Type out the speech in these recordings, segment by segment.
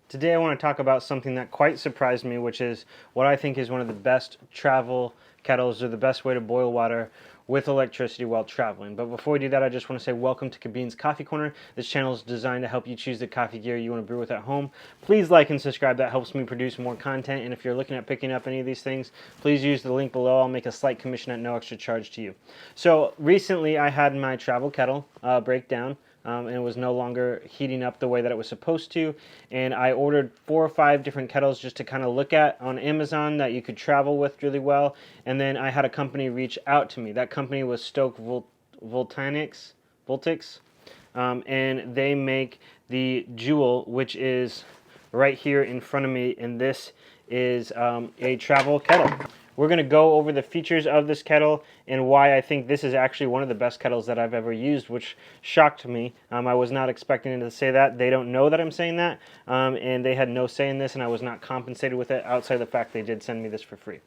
Today I want to talk about something that quite surprised me, which is what I think is one of the best travel kettles, or the best way to boil water with electricity while traveling. But before we do that, I just want to say welcome to Kabin's Coffee Corner. This channel is designed to help you choose the coffee gear you want to brew with at home. Please like and subscribe. That helps me produce more content. And if you're looking at picking up any of these things, please use the link below. I'll make a slight commission at no extra charge to you. So recently I had my travel kettle break down. And it was no longer heating up the way that it was supposed to. And I ordered 4 or 5 different kettles just to kind of look at on Amazon that you could travel with really well. And then I had a company reach out to me. That company was Stoke Voltaics, and they make the Jewel, which is right here in front of me. And this is a travel kettle. We're going to go over the features of this kettle and why I think this is actually one of the best kettles that I've ever used, which shocked me. I was not expecting them to say that. They don't know that I'm saying that, and they had no say in this, and I was not compensated with it outside of the fact they did send me this for free.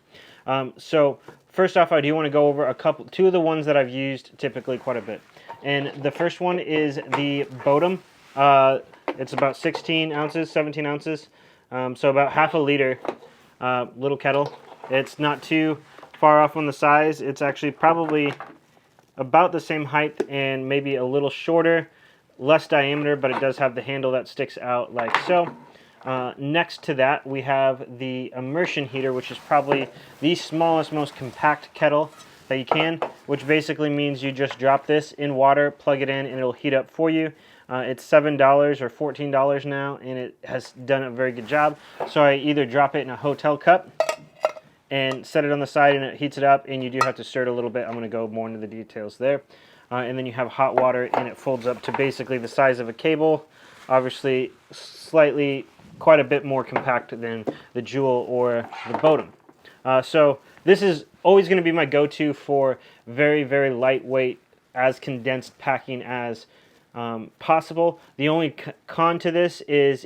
So first off, I do want to go over two of the ones that I've used typically quite a bit. And the first one is the Bodum. It's about 16 ounces, 17 ounces, so about half a liter little kettle. It's not too far off on the size. It's actually probably about the same height and maybe a little shorter, less diameter, but it does have the handle that sticks out like so. Next to that, we have the immersion heater, which is probably the smallest, most compact kettle that you can, which basically means you just drop this in water, plug it in, and it'll heat up for you. It's $7 or $14 now, and it has done a very good job. So I either drop it in a hotel cup and set it on the side and it heats it up, and you do have to stir it a little bit. I'm going to go more into the details there. And then you have hot water, and it folds up to basically the size of a cable. Obviously quite a bit more compact than the Jewel or the Bodum. So this is always going to be my go-to for very, very lightweight, as condensed packing as possible. The only con to this is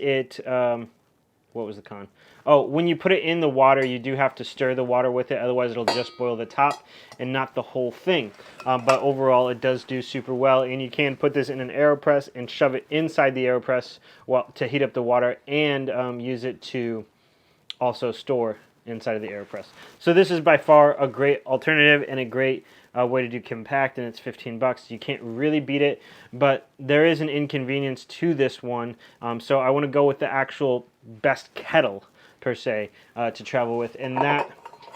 what was the con? Oh, when you put it in the water, you do have to stir the water with it, otherwise it'll just boil the top and not the whole thing. But overall, it does do super well, and you can put this in an AeroPress and shove it inside the AeroPress to heat up the water, and use it to also store inside of the AeroPress. So this is by far a great alternative and a great way to do compact, and it's 15 bucks. You can't really beat it, but there is an inconvenience to this one. So I want to go with the actual best kettle per se to travel with, and that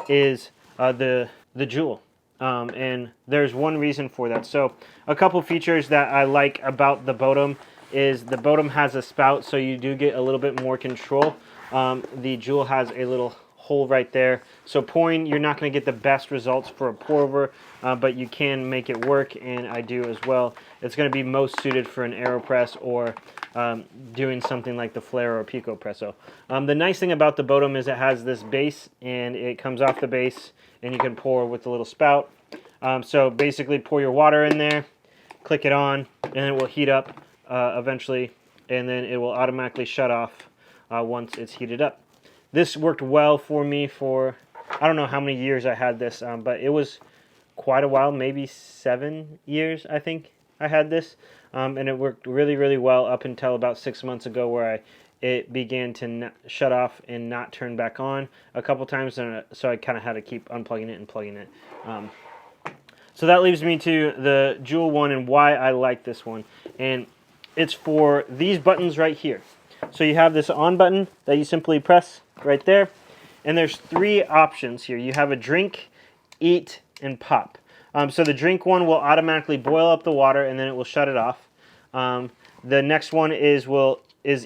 is the Jewel. And there's one reason for that. So a couple features that I like about the Bodum is the Bodum has a spout, so you do get a little bit more control. The Jewel has a little hole right there, so pouring, you're not going to get the best results for a pour over, but you can make it work, and I do as well. It's going to be most suited for an AeroPress or doing something like the Flare or Pico Presso. The nice thing about the Bodum is it has this base, and it comes off the base, and you can pour with the little spout. So basically pour your water in there, click it on, and it will heat up eventually, and then it will automatically shut off once it's heated up. This worked well for me for, I don't know how many years I had this, but it was quite a while, maybe 7 years I think I had this. And it worked really, really well up until about 6 months ago, where it began to shut off and not turn back on a couple times, and so I kind of had to keep unplugging it and plugging it. So that leaves me to the Jewel one and why I like this one. And it's for these buttons right here. So you have this on button that you simply press right there, and there's 3 options here. You have a drink, eat, and pop. So the drink one will automatically boil up the water, and then it will shut it off. The next one is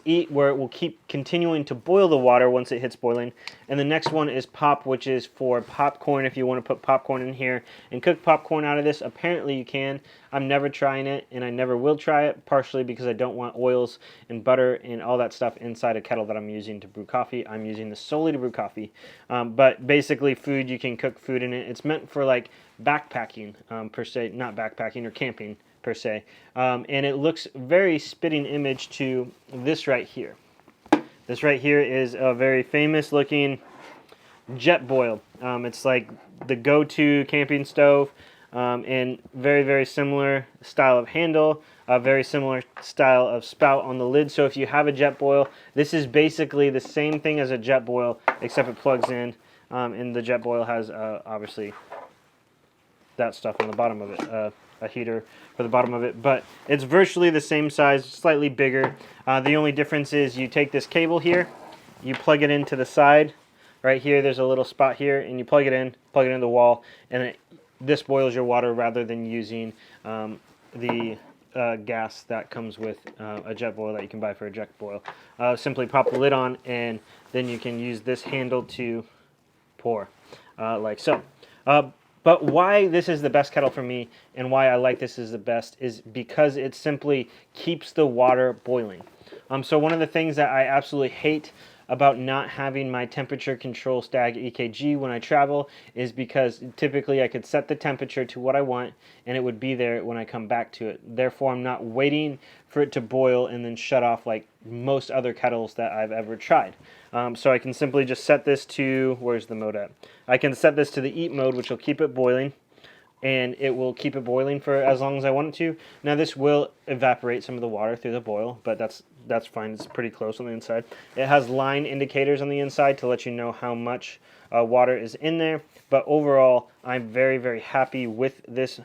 eat, where it will keep continuing to boil the water once it hits boiling. And the next one is pop, which is for popcorn, if you want to put popcorn in here and cook popcorn out of this. Apparently you can. I'm never trying it, and I never will try it, partially because I don't want oils and butter and all that stuff inside a kettle that I'm using to brew coffee. I'm using this solely to brew coffee. But basically food, you can cook food in it. It's meant for like backpacking per se, not backpacking or camping per se, and it looks very spitting image to this right here. This right here is a very famous looking jet boil. It's like the go-to camping stove, and very, very similar style of handle. a very similar style of spout on the lid. So if you have a jet boil, this is basically the same thing as a jet boil, except it plugs in, and the jet boil has obviously that stuff on the bottom of it, a heater for the bottom of it, but it's virtually the same size, slightly bigger. The only difference is you take this cable here, you plug it into the side. Right here, there's a little spot here, and you plug it in the wall, and this boils your water rather than using the gas that comes with a jet boil that you can buy for a jet boil. Simply pop the lid on, and then you can use this handle to pour, like so. But why this is the best kettle for me, and why I like this is the best, is because it simply keeps the water boiling. So one of the things that I absolutely hate about not having my temperature control Stag EKG when I travel is because typically I could set the temperature to what I want and it would be there when I come back to it. Therefore, I'm not waiting for it to boil and then shut off like most other kettles that I've ever tried. So I can simply just set this to, where's the mode at? I can set this to the eat mode, which will keep it boiling, and it will keep it boiling for as long as I want it to. Now this will evaporate some of the water through the boil, but that's fine. It's pretty close on the inside. It has line indicators on the inside to let you know how much water is in there. But overall, I'm very, very happy with this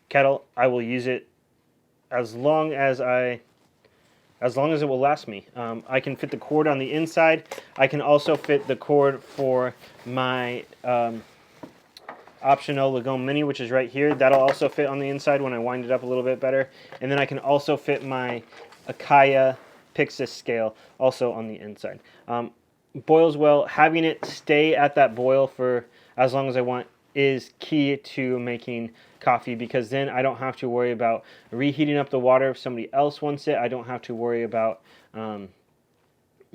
kettle. I will use it as long as it will last me. I can fit the cord on the inside. I can also fit the cord for my optional Lagome Mini, which is right here. That'll also fit on the inside when I wind it up a little bit better. And then I can also fit my Akaya Pixis scale also on the inside. Boils well. Having it stay at that boil for as long as I want is key to making coffee, because then I don't have to worry about reheating up the water if somebody else wants it. I don't have to worry about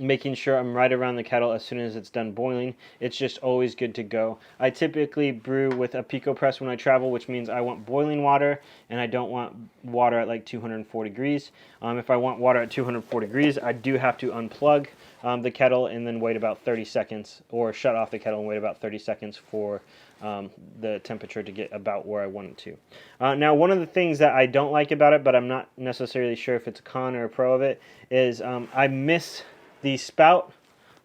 making sure I'm right around the kettle as soon as it's done boiling. It's just always good to go. I typically brew with a Pico press when I travel, which means I want boiling water and I don't want water at like 240 degrees. If I want water at 240 degrees, I do have to unplug the kettle and then wait about 30 seconds, or shut off the kettle and wait about 30 seconds for the temperature to get about where I want it to. Now, one of the things that I don't like about it, but I'm not necessarily sure if it's a con or a pro of it, is I miss the spout.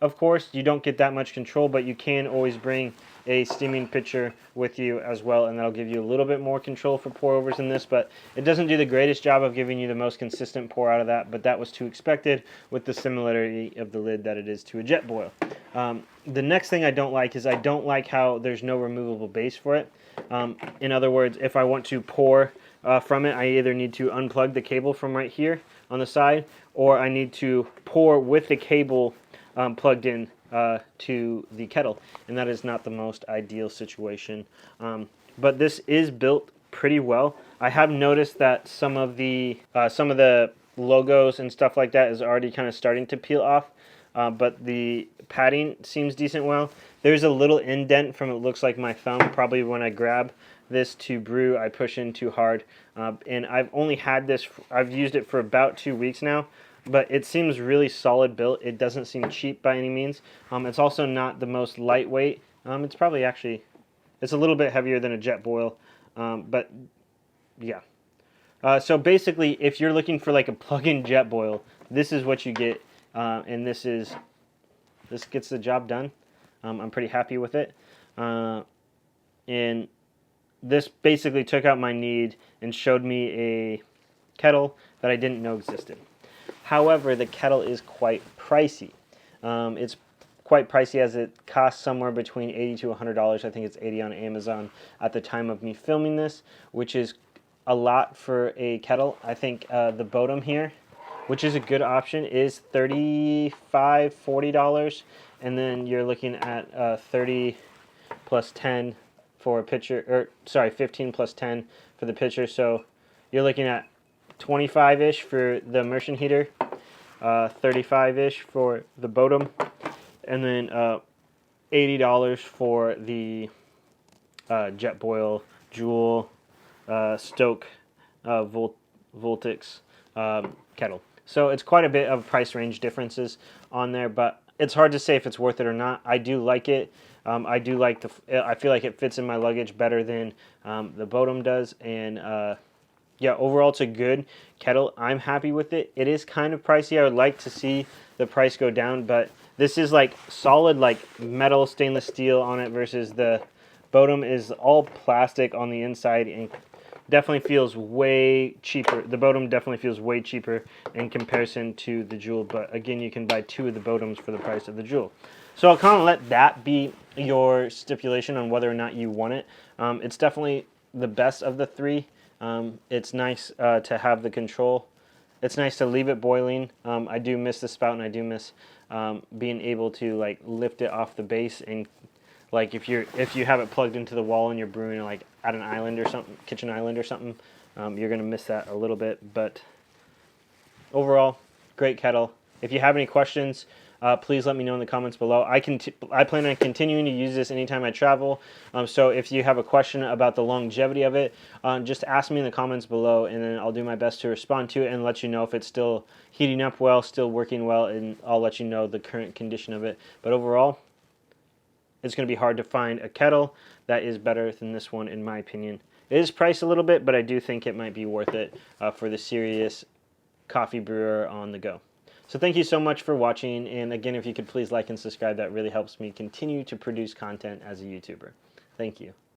Of course, you don't get that much control, but you can always bring a steaming pitcher with you as well, and that'll give you a little bit more control for pour overs in this, but it doesn't do the greatest job of giving you the most consistent pour out of that, but that was to expected with the similarity of the lid that it is to a jet boil. The next thing I don't like is I don't like how there's no removable base for it. In other words, if I want to pour from it, I either need to unplug the cable from right here on the side, or I need to pour with the cable plugged in to the kettle, and that is not the most ideal situation. But this is built pretty well. I have noticed that some of the logos and stuff like that is already kind of starting to peel off, but the padding seems decent well. There's a little indent from, it looks like my thumb, probably when I grab this to brew I push in too hard, and I've only had this, I've used it for about 2 weeks now, but it seems really solid built. It doesn't seem cheap by any means. It's also not the most lightweight. It's probably actually, it's a little bit heavier than a jet boil, but yeah. So basically, if you're looking for like a plug-in jet boil, this is what you get, and this gets the job done. I'm pretty happy with it, and this basically took out my need and showed me a kettle that I didn't know existed. However, the kettle is quite pricey. It's quite pricey, as it costs somewhere between $80 to $100. I think it's $80 on Amazon at the time of me filming this, which is a lot for a kettle. I think the Bodum here, which is a good option, is $35, $40, and then you're looking at 30 plus 10 for a pitcher, or sorry, 15 plus 10 for the pitcher. So you're looking at 25-ish for the immersion heater, 35-ish for the Bodum, and then $80 for the jet boil Joule Stoke Voltix kettle. So it's quite a bit of price range differences on there, but it's hard to say if it's worth it or not. I do like it. I do like I feel like it fits in my luggage better than the Bodum does, and Yeah, overall it's a good kettle. I'm happy with it. It is kind of pricey. I would like to see the price go down, but this is like solid like metal stainless steel on it versus the Bodum is all plastic on the inside and definitely feels way cheaper. The Bodum definitely feels way cheaper in comparison to the Jewel, but again, you can buy 2 of the Bodums for the price of the Jewel. So I'll kind of let that be your stipulation on whether or not you want it. It's definitely the best of the 3. It's nice to have the control. It's nice to leave it boiling. I do miss the spout, and I do miss being able to like lift it off the base, and like if you have it plugged into the wall and you're brewing like at an island or something, kitchen island or something, you're gonna miss that a little bit. But overall, great kettle. If you have any questions, please let me know in the comments below. I plan on continuing to use this anytime I travel. So if you have a question about the longevity of it, just ask me in the comments below, and then I'll do my best to respond to it and let you know if it's still heating up well, still working well, and I'll let you know the current condition of it. But overall, it's going to be hard to find a kettle that is better than this one, in my opinion. It is priced a little bit, but I do think it might be worth it for the serious coffee brewer on the go. So thank you so much for watching, and again, if you could please like and subscribe, that really helps me continue to produce content as a YouTuber. Thank you.